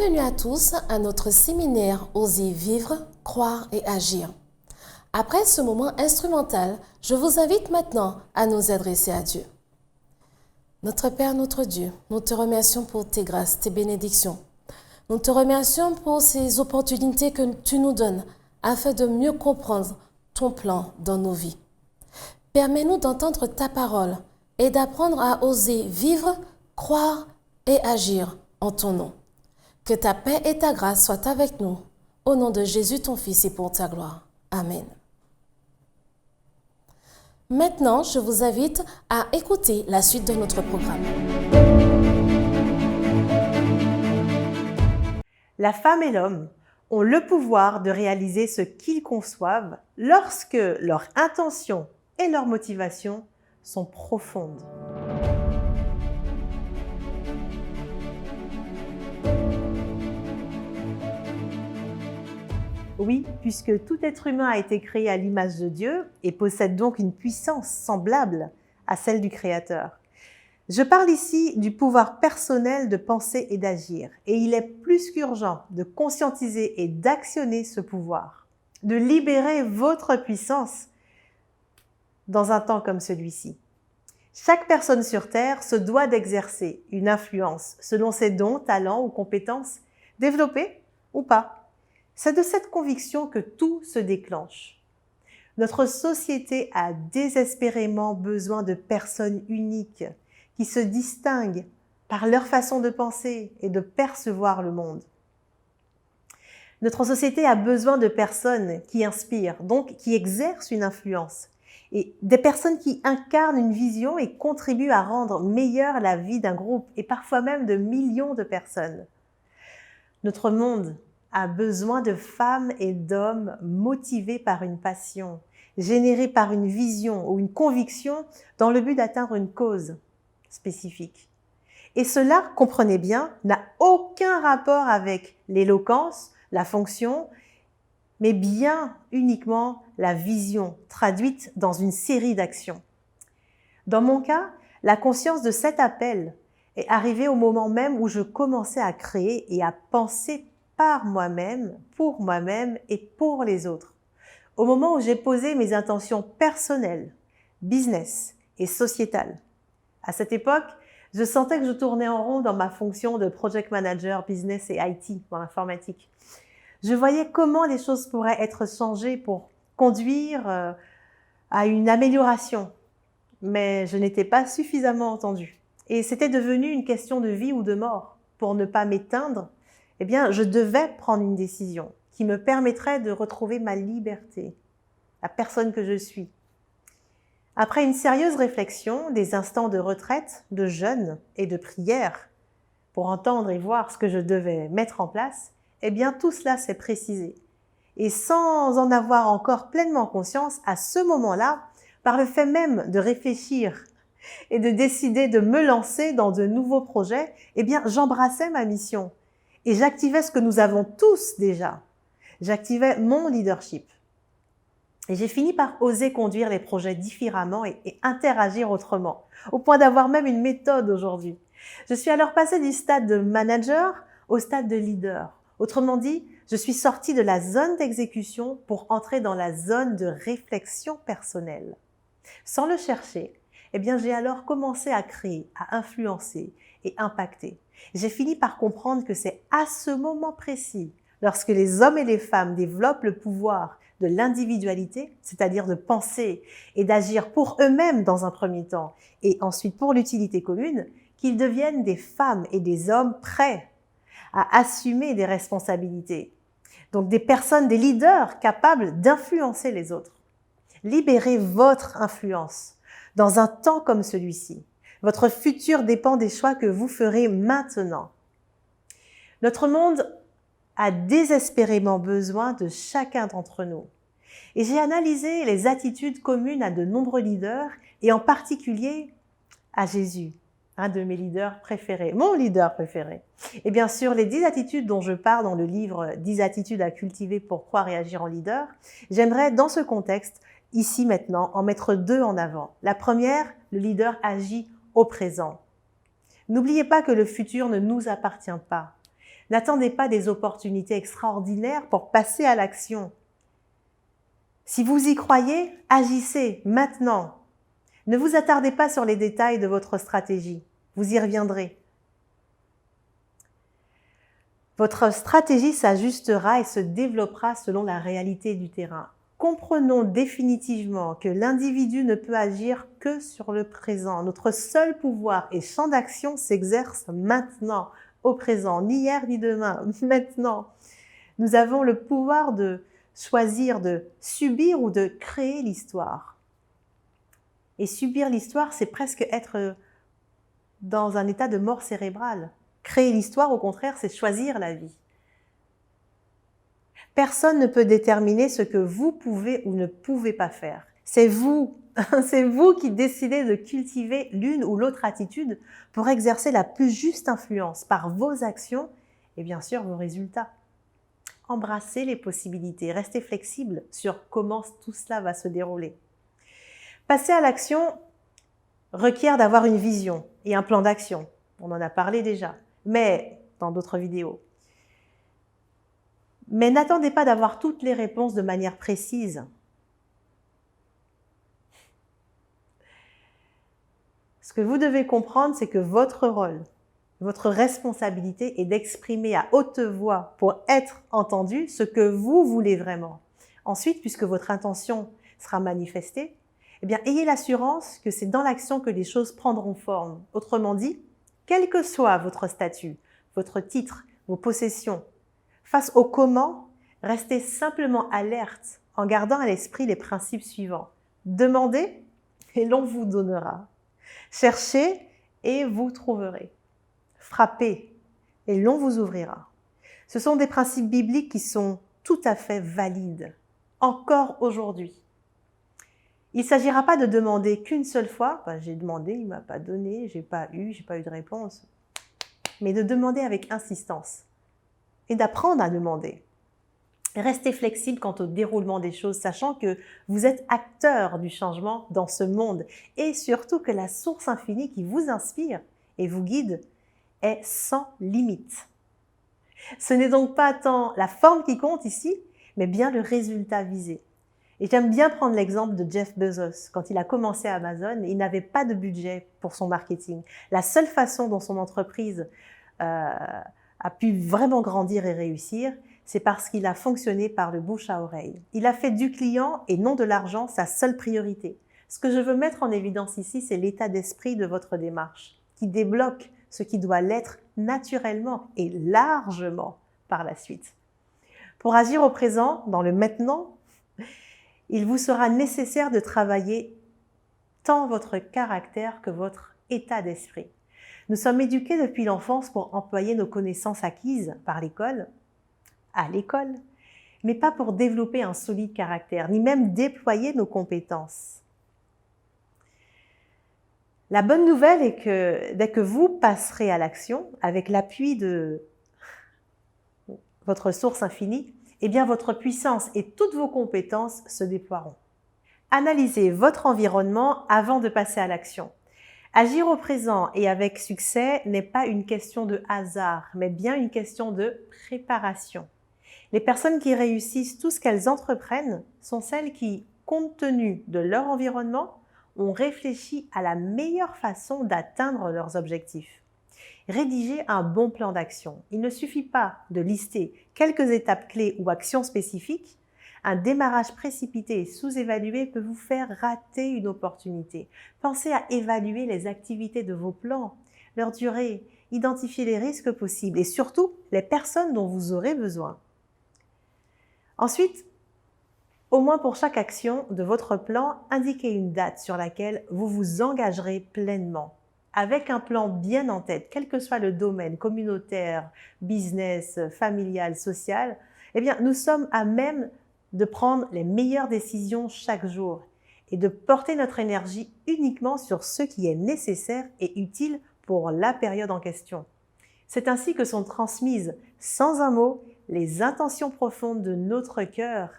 Bienvenue à tous à notre séminaire Oser vivre, croire et agir. Après ce moment instrumental, je vous invite maintenant à nous adresser à Dieu. Notre Père, notre Dieu, nous te remercions pour tes grâces, tes bénédictions. Nous te remercions pour ces opportunités que tu nous donnes afin de mieux comprendre ton plan dans nos vies. Permets-nous d'entendre ta parole et d'apprendre à oser vivre, croire et agir en ton nom. Que ta paix et ta grâce soient avec nous, au nom de Jésus ton Fils et pour ta gloire. Amen. Maintenant, je vous invite à écouter la suite de notre programme. La femme et l'homme ont le pouvoir de réaliser ce qu'ils conçoivent lorsque leurs intentions et leurs motivations sont profondes. Oui, puisque tout être humain a été créé à l'image de Dieu et possède donc une puissance semblable à celle du Créateur. Je parle ici du pouvoir personnel de penser et d'agir, et il est plus qu'urgent de conscientiser et d'actionner ce pouvoir, de libérer votre puissance dans un temps comme celui-ci. Chaque personne sur Terre se doit d'exercer une influence selon ses dons, talents ou compétences, développés ou pas. C'est de cette conviction que tout se déclenche. Notre société a désespérément besoin de personnes uniques qui se distinguent par leur façon de penser et de percevoir le monde. Notre société a besoin de personnes qui inspirent, donc qui exercent une influence, et des personnes qui incarnent une vision et contribuent à rendre meilleure la vie d'un groupe et parfois même de millions de personnes. Notre monde a besoin de femmes et d'hommes motivés par une passion, générés par une vision ou une conviction dans le but d'atteindre une cause spécifique. Et cela, comprenez bien, n'a aucun rapport avec l'éloquence, la fonction, mais bien uniquement la vision traduite dans une série d'actions. Dans mon cas, la conscience de cet appel est arrivée au moment même où je commençais à créer et à penser par moi-même, pour moi-même et pour les autres. Au moment où j'ai posé mes intentions personnelles, business et sociétales. À cette époque, je sentais que je tournais en rond dans ma fonction de project manager, business et IT dans l'informatique. Je voyais comment les choses pourraient être changées pour conduire à une amélioration, mais je n'étais pas suffisamment entendue. Et c'était devenu une question de vie ou de mort. Pour ne pas m'éteindre, eh bien, je devais prendre une décision qui me permettrait de retrouver ma liberté, la personne que je suis. Après une sérieuse réflexion, des instants de retraite, de jeûne et de prière pour entendre et voir ce que je devais mettre en place, eh bien, tout cela s'est précisé. Et sans en avoir encore pleinement conscience, à ce moment-là, par le fait même de réfléchir et de décider de me lancer dans de nouveaux projets, eh bien, j'embrassais ma mission. Et j'activais ce que nous avons tous déjà. J'activais mon leadership. Et j'ai fini par oser conduire les projets différemment et interagir autrement, au point d'avoir même une méthode aujourd'hui. Je suis alors passée du stade de manager au stade de leader. Autrement dit, je suis sortie de la zone d'exécution pour entrer dans la zone de réflexion personnelle. Sans le chercher, eh bien, j'ai alors commencé à créer, à influencer et impacter. J'ai fini par comprendre que c'est à ce moment précis, lorsque les hommes et les femmes développent le pouvoir de l'individualité, c'est-à-dire de penser et d'agir pour eux-mêmes dans un premier temps, et ensuite pour l'utilité commune, qu'ils deviennent des femmes et des hommes prêts à assumer des responsabilités. Donc des personnes, des leaders capables d'influencer les autres. Libérez votre influence dans un temps comme celui-ci. Votre futur dépend des choix que vous ferez maintenant. Notre monde a désespérément besoin de chacun d'entre nous. Et j'ai analysé les attitudes communes à de nombreux leaders, et en particulier à Jésus, un de mes leaders préférés, mon leader préféré. Et bien sûr, les 10 attitudes dont je parle dans le livre « 10 attitudes à cultiver pour croire et agir en leader », j'aimerais dans ce contexte, ici maintenant, en mettre 2 en avant. La première, le leader agit au présent. N'oubliez pas que le futur ne nous appartient pas. N'attendez pas des opportunités extraordinaires pour passer à l'action. Si vous y croyez, agissez maintenant. Ne vous attardez pas sur les détails de votre stratégie. Vous y reviendrez. Votre stratégie s'ajustera et se développera selon la réalité du terrain. Comprenons définitivement que l'individu ne peut agir que sur le présent. Notre seul pouvoir et champ d'action s'exerce maintenant, au présent, ni hier ni demain, maintenant. Nous avons le pouvoir de choisir de subir ou de créer l'histoire. Et subir l'histoire, c'est presque être dans un état de mort cérébrale. Créer l'histoire, au contraire, c'est choisir la vie. Personne ne peut déterminer ce que vous pouvez ou ne pouvez pas faire. C'est vous qui décidez de cultiver l'une ou l'autre attitude pour exercer la plus juste influence par vos actions et bien sûr vos résultats. Embrassez les possibilités, restez flexible sur comment tout cela va se dérouler. Passer à l'action requiert d'avoir une vision et un plan d'action. On en a parlé déjà, mais dans d'autres vidéos. Mais n'attendez pas d'avoir toutes les réponses de manière précise. Ce que vous devez comprendre, c'est que votre rôle, votre responsabilité est d'exprimer à haute voix pour être entendu ce que vous voulez vraiment. Ensuite, puisque votre intention sera manifestée, eh bien, ayez l'assurance que c'est dans l'action que les choses prendront forme. Autrement dit, quel que soit votre statut, votre titre, vos possessions, face au comment, restez simplement alerte en gardant à l'esprit les principes suivants. Demandez et l'on vous donnera. Cherchez et vous trouverez. Frappez et l'on vous ouvrira. Ce sont des principes bibliques qui sont tout à fait valides, encore aujourd'hui. Il ne s'agira pas de demander qu'une seule fois, j'ai demandé, il ne m'a pas donné, j'ai pas eu de réponse, mais de demander avec insistance et d'apprendre à demander. Restez flexible quant au déroulement des choses, sachant que vous êtes acteur du changement dans ce monde et surtout que la source infinie qui vous inspire et vous guide est sans limite. Ce n'est donc pas tant la forme qui compte ici, mais bien le résultat visé. Et j'aime bien prendre l'exemple de Jeff Bezos. Quand il a commencé à Amazon, il n'avait pas de budget pour son marketing. La seule façon dont son entreprise a pu vraiment grandir et réussir, c'est parce qu'il a fonctionné par le bouche à oreille. Il a fait du client et non de l'argent sa seule priorité. Ce que je veux mettre en évidence ici, c'est l'état d'esprit de votre démarche, qui débloque ce qui doit l'être naturellement et largement par la suite. Pour agir au présent, dans le maintenant, il vous sera nécessaire de travailler tant votre caractère que votre état d'esprit. Nous sommes éduqués depuis l'enfance pour employer nos connaissances acquises par l'école, à l'école, mais pas pour développer un solide caractère, ni même déployer nos compétences. La bonne nouvelle est que dès que vous passerez à l'action, avec l'appui de votre source infinie, eh bien votre puissance et toutes vos compétences se déploieront. Analysez votre environnement avant de passer à l'action. Agir au présent et avec succès n'est pas une question de hasard, mais bien une question de préparation. Les personnes qui réussissent tout ce qu'elles entreprennent sont celles qui, compte tenu de leur environnement, ont réfléchi à la meilleure façon d'atteindre leurs objectifs. Rédigez un bon plan d'action. Il ne suffit pas de lister quelques étapes clés ou actions spécifiques. Un démarrage précipité et sous-évalué peut vous faire rater une opportunité. Pensez à évaluer les activités de vos plans, leur durée, identifier les risques possibles et surtout les personnes dont vous aurez besoin. Ensuite, au moins pour chaque action de votre plan, indiquez une date sur laquelle vous vous engagerez pleinement. Avec un plan bien en tête, quel que soit le domaine communautaire, business, familial, social, eh bien, nous sommes à même de prendre les meilleures décisions chaque jour et de porter notre énergie uniquement sur ce qui est nécessaire et utile pour la période en question. C'est ainsi que sont transmises, sans un mot, les intentions profondes de notre cœur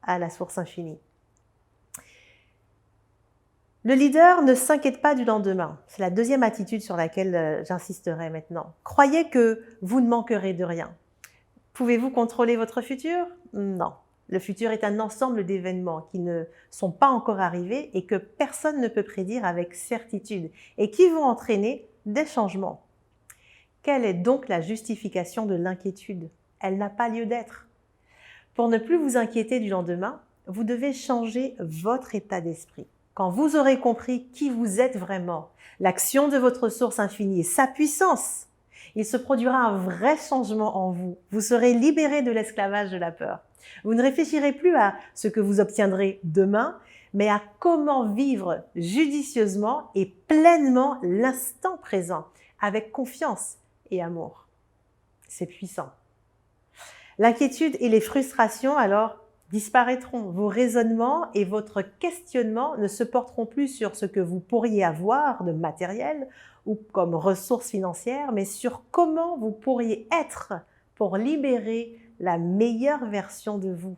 à la source infinie. Le leader ne s'inquiète pas du lendemain. C'est la deuxième attitude sur laquelle j'insisterai maintenant. Croyez que vous ne manquerez de rien. Pouvez-vous contrôler votre futur? Non. Le futur est un ensemble d'événements qui ne sont pas encore arrivés et que personne ne peut prédire avec certitude et qui vont entraîner des changements. Quelle est donc la justification de l'inquiétude? Elle n'a pas lieu d'être. Pour ne plus vous inquiéter du lendemain, vous devez changer votre état d'esprit. Quand vous aurez compris qui vous êtes vraiment, l'action de votre source infinie et sa puissance, il se produira un vrai changement en vous. Vous serez libéré de l'esclavage de la peur. Vous ne réfléchirez plus à ce que vous obtiendrez demain, mais à comment vivre judicieusement et pleinement l'instant présent, avec confiance et amour. C'est puissant. L'inquiétude et les frustrations, alors, disparaîtront. Vos raisonnements et votre questionnement ne se porteront plus sur ce que vous pourriez avoir de matériel ou comme ressources financières, mais sur comment vous pourriez être pour libérer la meilleure version de vous.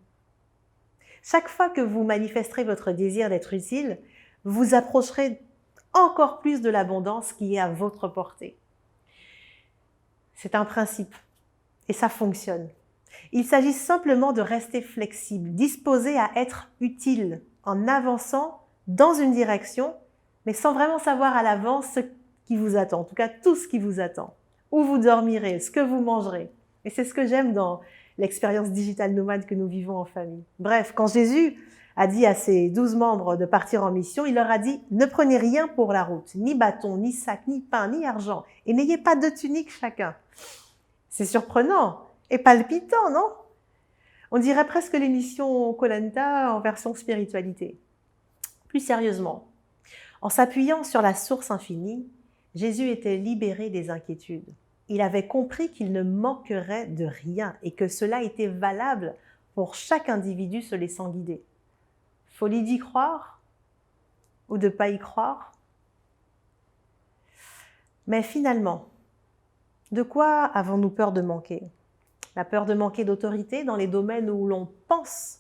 Chaque fois que vous manifesterez votre désir d'être utile, vous approcherez encore plus de l'abondance qui est à votre portée. C'est un principe et ça fonctionne. Il s'agit simplement de rester flexible, disposé à être utile en avançant dans une direction, mais sans vraiment savoir à l'avance ce qui vous attend, en tout cas tout ce qui vous attend, où vous dormirez, ce que vous mangerez. Et c'est ce que j'aime dans l'expérience digitale nomade que nous vivons en famille. Bref, quand Jésus a dit à ses 12 membres de partir en mission, il leur a dit « Ne prenez rien pour la route, ni bâton, ni sac, ni pain, ni argent, et n'ayez pas de tunique chacun. » C'est surprenant et palpitant, non? On dirait presque l'émission Koh-Lanta en version spiritualité. Plus sérieusement, en s'appuyant sur la source infinie, Jésus était libéré des inquiétudes. Il avait compris qu'il ne manquerait de rien et que cela était valable pour chaque individu se laissant guider. Folie d'y croire ou de ne pas y croire? Mais finalement, de quoi avons-nous peur de manquer? La peur de manquer d'autorité dans les domaines où l'on pense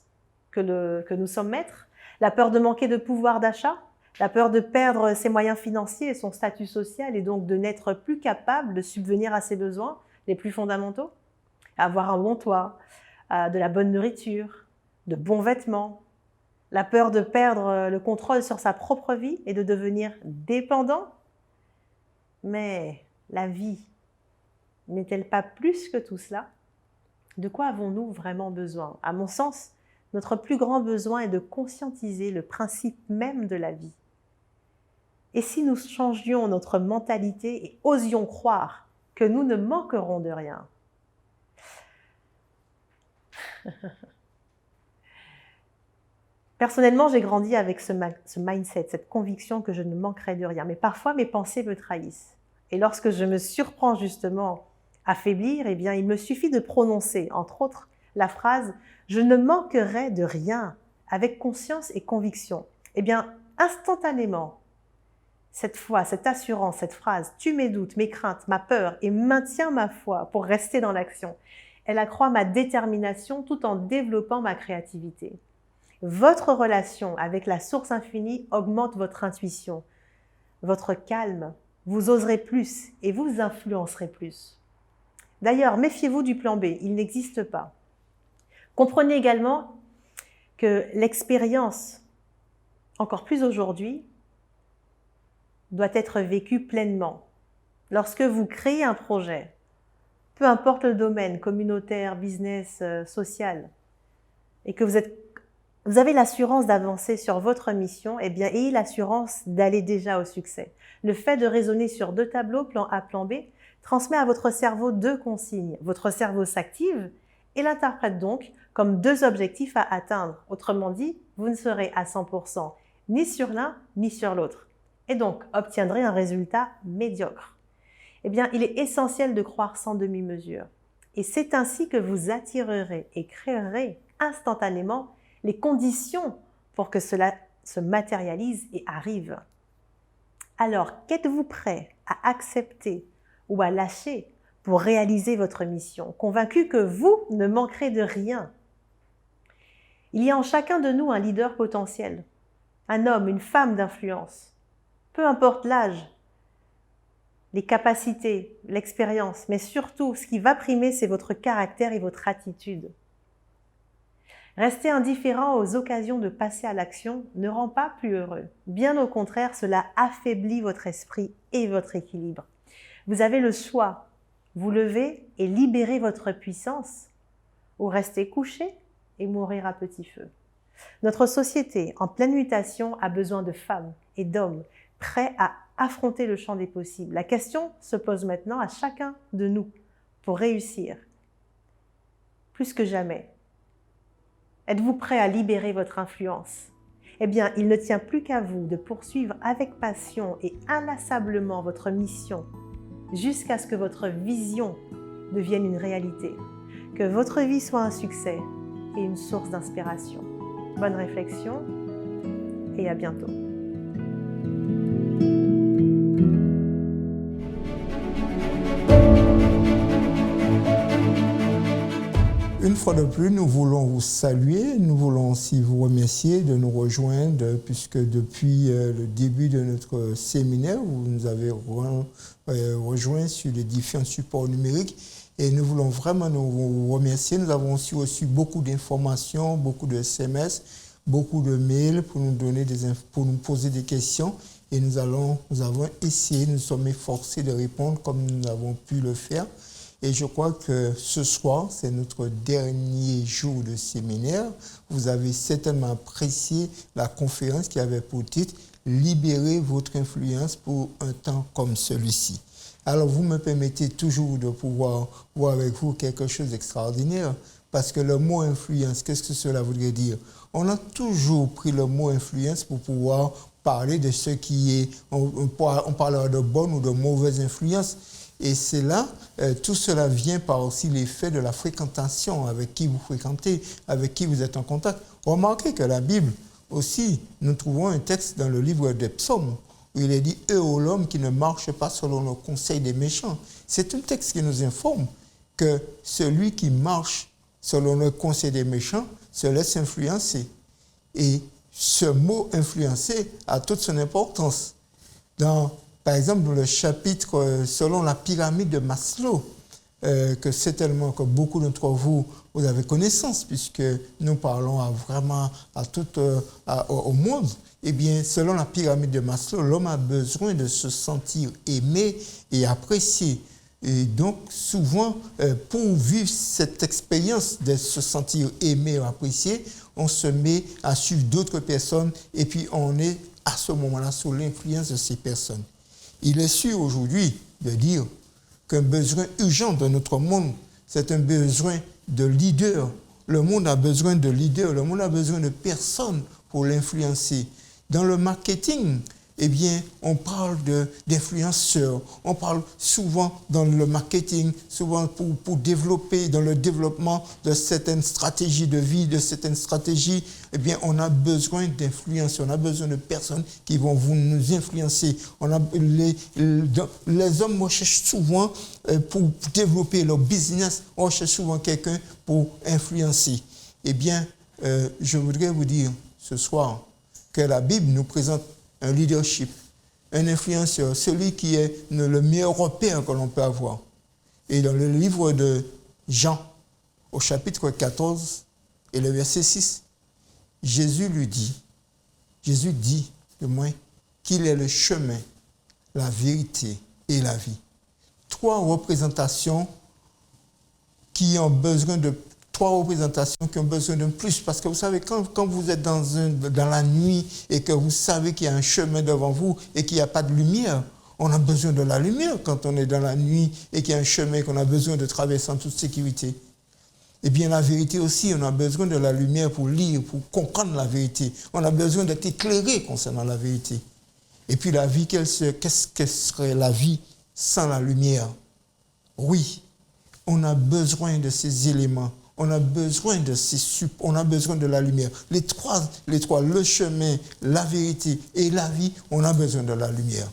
que nous sommes maîtres? La peur de manquer de pouvoir d'achat? La peur de perdre ses moyens financiers et son statut social et donc de n'être plus capable de subvenir à ses besoins les plus fondamentaux? Avoir un bon toit, de la bonne nourriture, de bons vêtements. La peur de perdre le contrôle sur sa propre vie et de devenir dépendant? Mais la vie n'est-elle pas plus que tout cela? De quoi avons-nous vraiment besoin? À mon sens, notre plus grand besoin est de conscientiser le principe même de la vie. Et si nous changions notre mentalité et osions croire que nous ne manquerons de rien? Personnellement, j'ai grandi avec ce mindset, cette conviction que je ne manquerai de rien. Mais parfois, mes pensées me trahissent. Et lorsque je me surprends justement à faiblir, eh bien, il me suffit de prononcer, entre autres, la phrase « Je ne manquerai de rien » avec conscience et conviction. Eh bien, instantanément, cette foi, cette assurance, cette phrase tue mes doutes, mes craintes, ma peur et maintient ma foi pour rester dans l'action. Elle accroît ma détermination tout en développant ma créativité. Votre relation avec la source infinie augmente votre intuition, votre calme. Vous oserez plus et vous influencerez plus. D'ailleurs, méfiez-vous du plan B, il n'existe pas. Comprenez également que l'expérience, encore plus aujourd'hui, doit être vécue pleinement. Lorsque vous créez un projet, peu importe le domaine, communautaire, business, social, et que vous avez l'assurance d'avancer sur votre mission, eh bien, ayez l'assurance d'aller déjà au succès. Le fait de raisonner sur 2 tableaux, plan A, plan B, transmet à votre cerveau 2 consignes. Votre cerveau s'active et l'interprète donc comme 2 objectifs à atteindre. Autrement dit, vous ne serez à 100% ni sur l'un ni sur l'autre. Et donc, obtiendrez un résultat médiocre. Eh bien, il est essentiel de croire sans demi-mesure. Et c'est ainsi que vous attirerez et créerez instantanément les conditions pour que cela se matérialise et arrive. Alors, qu'êtes-vous prêt à accepter ou à lâcher pour réaliser votre mission, convaincu que vous ne manquerez de rien? Il y a en chacun de nous un leader potentiel. un homme, une femme d'influence. Peu importe l'âge, les capacités, l'expérience, mais surtout, ce qui va primer, c'est votre caractère et votre attitude. Rester indifférent aux occasions de passer à l'action ne rend pas plus heureux. Bien au contraire, cela affaiblit votre esprit et votre équilibre. Vous avez le choix, vous lever et libérer votre puissance, ou rester couché et mourir à petit feu. Notre société, en pleine mutation, a besoin de femmes et d'hommes prêts à affronter le champ des possibles. La question se pose maintenant à chacun de nous pour réussir. Plus que jamais, êtes-vous prêt à libérer votre influence? Eh bien, il ne tient plus qu'à vous de poursuivre avec passion et inlassablement votre mission jusqu'à ce que votre vision devienne une réalité, que votre vie soit un succès et une source d'inspiration. Bonne réflexion et à bientôt. Une fois de plus, nous voulons vous saluer, nous voulons aussi vous remercier de nous rejoindre, puisque depuis le début de notre séminaire, vous nous avez rejoints sur les différents supports numériques et nous voulons vraiment vous remercier. Nous avons aussi reçu beaucoup d'informations, beaucoup de SMS, beaucoup de mails pour nous poser des questions et nous avons essayé, nous sommes efforcés de répondre comme nous avons pu le faire. Et je crois que ce soir, c'est notre dernier jour de séminaire. Vous avez certainement apprécié la conférence qui avait pour titre « Libérez votre influence pour un temps comme celui-ci ». Alors, vous me permettez toujours de pouvoir voir avec vous quelque chose d'extraordinaire, parce que le mot « influence », qu'est-ce que cela voudrait dire? On a toujours pris le mot « influence » pour pouvoir parler de ce qui est... On parlera de bonne ou de mauvaise influence. Et c'est là, tout cela vient par aussi l'effet de la fréquentation, avec qui vous fréquentez, avec qui vous êtes en contact. Remarquez que la Bible aussi, nous trouvons un texte dans le livre des Psaumes, où il est dit « Heureux l'homme qui ne marche pas selon le conseil des méchants ». C'est un texte qui nous informe que celui qui marche selon le conseil des méchants se laisse influencer. Et ce mot « influencer » a toute son importance. Par exemple, dans le chapitre selon la pyramide de Maslow, que certainement que beaucoup d'entre vous avez connaissance, puisque nous parlons vraiment au monde. Eh bien, selon la pyramide de Maslow, l'homme a besoin de se sentir aimé et apprécié. Et donc, souvent, pour vivre cette expérience de se sentir aimé et apprécié, on se met à suivre d'autres personnes et puis on est à ce moment-là sous l'influence de ces personnes. Il est sûr aujourd'hui de dire qu'un besoin urgent de notre monde, c'est un besoin de leader. Le monde a besoin de leaders, le monde a besoin de personnes pour l'influencer. Dans le marketing, eh bien, on parle d'influenceurs. On parle souvent dans le marketing, souvent pour développer, dans le développement de certaines stratégies de vie, de certaines stratégies, eh bien, on a besoin d'influence, on a besoin de personnes qui vont nous influencer. Les hommes recherchent souvent, pour développer leur business, on recherche souvent quelqu'un pour influencer. Eh bien, je voudrais vous dire ce soir que la Bible nous présente un leadership, un influenceur, celui qui est le meilleur repère que l'on peut avoir. Et dans le livre de Jean, au chapitre 14 et le verset 6, Jésus dit de moi qu'il est le chemin, la vérité et la vie. Trois représentations qui ont besoin de plus. Parce que vous savez, quand vous êtes dans la nuit et que vous savez qu'il y a un chemin devant vous et qu'il n'y a pas de lumière, on a besoin de la lumière quand on est dans la nuit et qu'il y a un chemin qu'on a besoin de traverser en toute sécurité. Eh bien, la vérité aussi, on a besoin de la lumière pour lire, pour comprendre la vérité. On a besoin d'être éclairé concernant la vérité. Et puis la vie, qu'est-ce que serait la vie sans la lumière? Oui, on a besoin de ces éléments. On a besoin de la lumière. Les trois, le chemin, la vérité et la vie, on a besoin de la lumière.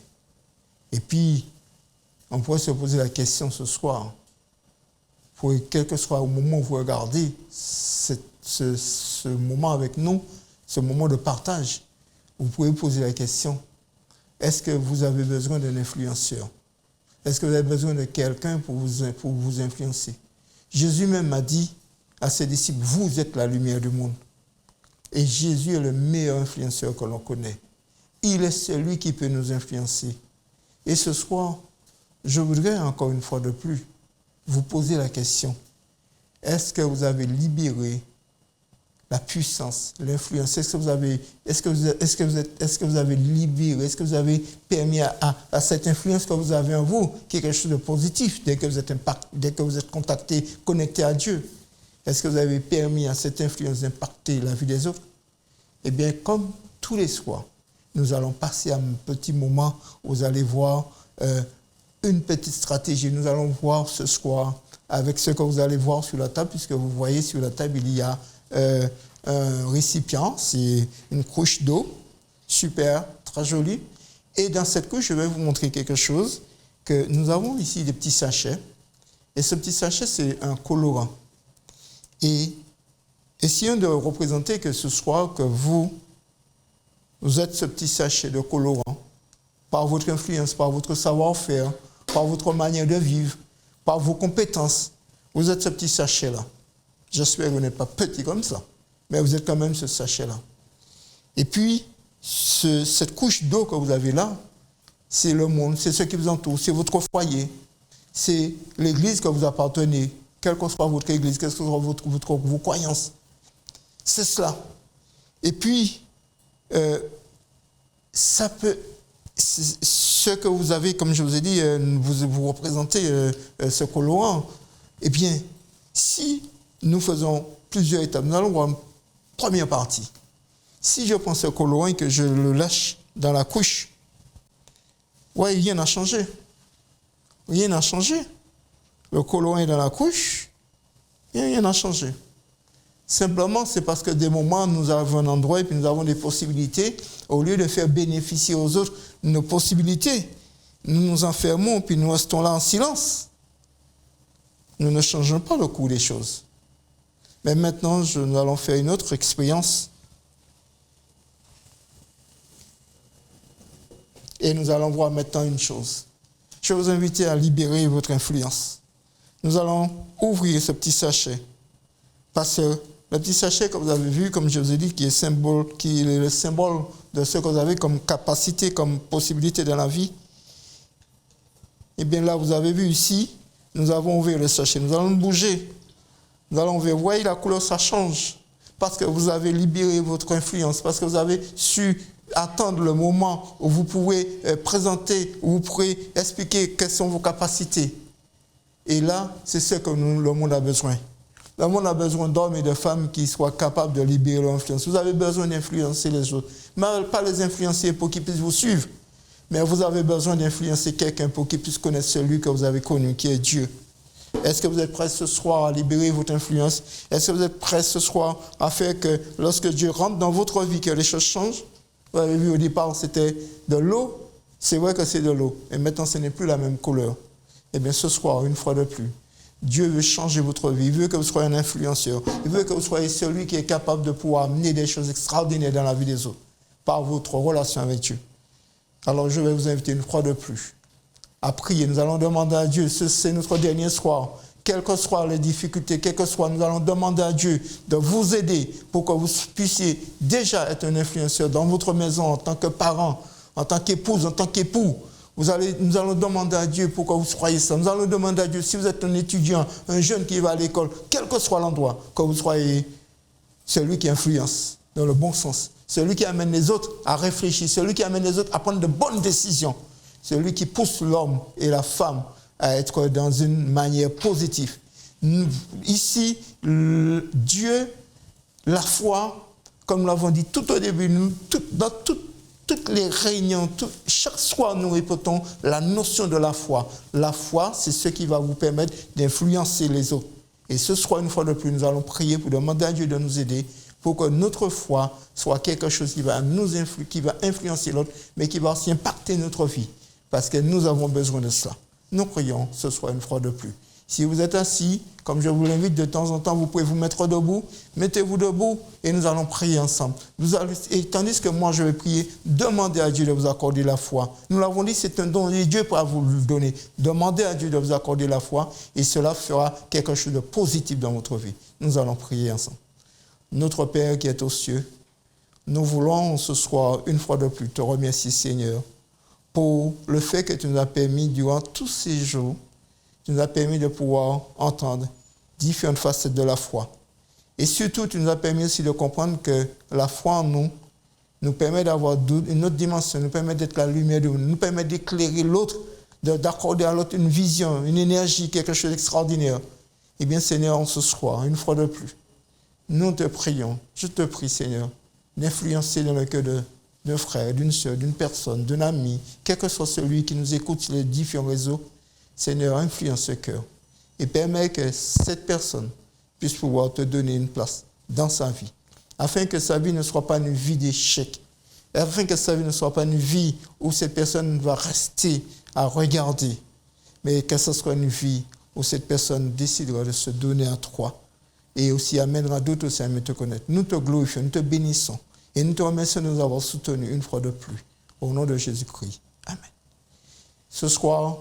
Et puis, on pourrait se poser la question ce soir, quel que soit le moment où vous regardez ce moment avec nous, ce moment de partage, vous pouvez poser la question, est-ce que vous avez besoin d'un influenceur? Est-ce que vous avez besoin de quelqu'un pour vous influencer? Jésus même a dit à ses disciples, vous êtes la lumière du monde. Et Jésus est le meilleur influenceur que l'on connaît. Il est celui qui peut nous influencer. Et ce soir, je voudrais encore une fois de plus vous poser la question, est-ce que vous avez libéré la puissance, l'influence? Est-ce que vous avez libéré, est-ce que vous avez permis à cette influence que vous avez en vous, qui est quelque chose de positif, dès que vous êtes contacté, connecté à Dieu, est-ce que vous avez permis à cette influence d'impacter la vie des autres? Eh bien, comme tous les soirs, nous allons passer à un petit moment où vous allez voir une petite stratégie. Nous allons voir ce soir avec ce que vous allez voir sur la table, puisque vous voyez sur la table, il y a un récipient, c'est une couche d'eau, super, très jolie. Et dans cette couche, je vais vous montrer quelque chose, que nous avons ici des petits sachets. Et ce petit sachet, c'est un colorant. Et essayons de représenter que ce soit que vous êtes ce petit sachet de colorant, par votre influence, par votre savoir-faire, par votre manière de vivre, par vos compétences. Vous êtes ce petit sachet-là. J'espère que vous n'êtes pas petit comme ça, mais vous êtes quand même ce sachet-là. Et puis, cette couche d'eau que vous avez là, c'est le monde, c'est ce qui vous entoure, c'est votre foyer, c'est l'église que vous appartenez, quelle que soit votre église, quelles que soient vos croyances. C'est cela. Et puis, ça peut... Ce que vous avez, comme je vous ai dit, vous représentez ce colorant. Eh bien, si nous faisons plusieurs étapes, nous allons voir une première partie. Si je prends ce colorant et que je le lâche dans la couche, ouais, rien n'a changé. Rien n'a changé. Le colorant est dans la couche, et rien n'a changé. Simplement, c'est parce que des moments, nous avons un endroit et puis nous avons des possibilités. Au lieu de faire bénéficier aux autres nos possibilités, nous nous enfermons puis nous restons là en silence. Nous ne changeons pas le cours des choses. Mais maintenant, nous allons faire une autre expérience. Et nous allons voir maintenant une chose. Je vais vous inviter à libérer votre influence. Nous allons ouvrir ce petit sachet. Parce que le petit sachet que vous avez vu, comme je vous ai dit, qui est le symbole de ce que vous avez comme capacité, comme possibilité dans la vie. Et bien là, vous avez vu ici, nous avons ouvert le sachet. Nous allons bouger. Nous allons voir, voyez, la couleur, ça change. Parce que vous avez libéré votre influence, parce que vous avez su attendre le moment où vous pouvez présenter, où vous pourrez expliquer quelles sont vos capacités. Et là, c'est ce que le monde a besoin. Le monde a besoin d'hommes et de femmes qui soient capables de libérer leur influence. Vous avez besoin d'influencer les autres. Mais pas les influencer pour qu'ils puissent vous suivre. Mais vous avez besoin d'influencer quelqu'un pour qu'il puisse connaître celui que vous avez connu, qui est Dieu. Est-ce que vous êtes prêts ce soir à libérer votre influence? Est-ce que vous êtes prêts ce soir à faire que lorsque Dieu rentre dans votre vie, que les choses changent? Vous avez vu au départ, c'était de l'eau. C'est vrai que c'est de l'eau. Et maintenant, ce n'est plus la même couleur. Eh bien, ce soir, une fois de plus, Dieu veut changer votre vie. Il veut que vous soyez un influenceur. Il veut que vous soyez celui qui est capable de pouvoir amener des choses extraordinaires dans la vie des autres par votre relation avec Dieu. Alors, je vais vous inviter une fois de plus à prier. Nous allons demander à Dieu, c'est notre dernier soir. Quelles que soient les difficultés, quelles que soient, nous allons demander à Dieu de vous aider pour que vous puissiez déjà être un influenceur dans votre maison en tant que parent, en tant qu'épouse, en tant qu'époux. Nous allons demander à Dieu pour que vous soyez ça. Nous allons demander à Dieu, si vous êtes un étudiant, un jeune qui va à l'école, quel que soit l'endroit, que vous soyez celui qui influence dans le bon sens, celui qui amène les autres à réfléchir, celui qui amène les autres à prendre de bonnes décisions, celui qui pousse l'homme et la femme à être dans une manière positive. Ici, Dieu, la foi, comme nous l'avons dit tout au début, dans toutes les réunions, chaque soir, nous répétons la notion de la foi. La foi, c'est ce qui va vous permettre d'influencer les autres. Et ce soir, une fois de plus, nous allons prier pour demander à Dieu de nous aider pour que notre foi soit quelque chose qui va influencer l'autre, mais qui va aussi impacter notre vie. Parce que nous avons besoin de cela. Nous prions ce soir une fois de plus. Si vous êtes assis, comme je vous l'invite de temps en temps, vous pouvez vous mettre debout. Mettez-vous debout et nous allons prier ensemble. Et tandis que moi je vais prier, demandez à Dieu de vous accorder la foi. Nous l'avons dit, c'est un don et Dieu pourra vous le donner. Demandez à Dieu de vous accorder la foi et cela fera quelque chose de positif dans votre vie. Nous allons prier ensemble. Notre Père qui est aux cieux, nous voulons ce soir, une fois de plus, te remercier, Seigneur, pour le fait que tu nous as permis, durant tous ces jours, tu nous as permis de pouvoir entendre différentes facettes de la foi. Et surtout, tu nous as permis aussi de comprendre que la foi en nous nous permet d'avoir une autre dimension, nous permet d'être la lumière de nous, nous permet d'éclairer l'autre, d'accorder à l'autre une vision, une énergie, quelque chose d'extraordinaire. Eh bien, Seigneur, ce soir, une fois de plus, nous te prions, je te prie, Seigneur, d'influencer dans le cœur d'un frère, d'une sœur, d'une personne, d'un ami, quel que soit celui qui nous écoute sur les différents réseaux. Seigneur, influence ce cœur et permet que cette personne puisse pouvoir te donner une place dans sa vie, afin que sa vie ne soit pas une vie d'échec, afin que sa vie ne soit pas une vie où cette personne va rester à regarder, mais que ce soit une vie où cette personne décidera de se donner à toi et aussi amènera d'autres aussi à mieux te connaître. Nous te glorifions, nous te bénissons et nous te remercions de nous avoir soutenus une fois de plus. Au nom de Jésus-Christ. Amen. Ce soir,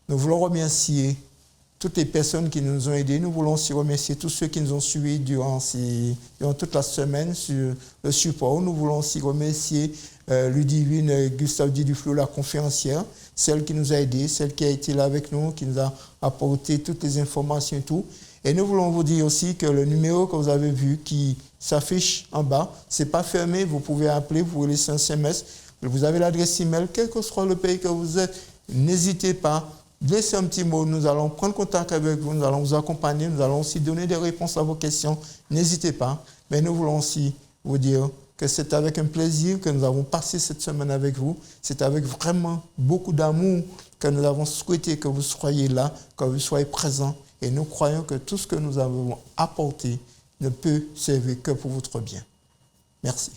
nous voulons remercier toutes les personnes qui nous ont aidés. Nous voulons aussi remercier tous ceux qui nous ont suivis durant toute la semaine sur le support. Nous voulons aussi remercier Ludivine Gustave Duflo, la conférencière, celle qui nous a aidés, celle qui a été là avec nous, qui nous a apporté toutes les informations et tout. Et nous voulons vous dire aussi que le numéro que vous avez vu qui s'affiche en bas, ce n'est pas fermé, vous pouvez appeler, vous pouvez laisser un SMS. Vous avez l'adresse email, quel que soit le pays que vous êtes, n'hésitez pas. Laissez un petit mot, nous allons prendre contact avec vous, nous allons vous accompagner, nous allons aussi donner des réponses à vos questions. N'hésitez pas, mais nous voulons aussi vous dire que c'est avec un plaisir que nous avons passé cette semaine avec vous. C'est avec vraiment beaucoup d'amour que nous avons souhaité que vous soyez là, que vous soyez présents. Et nous croyons que tout ce que nous avons apporté ne peut servir que pour votre bien. Merci.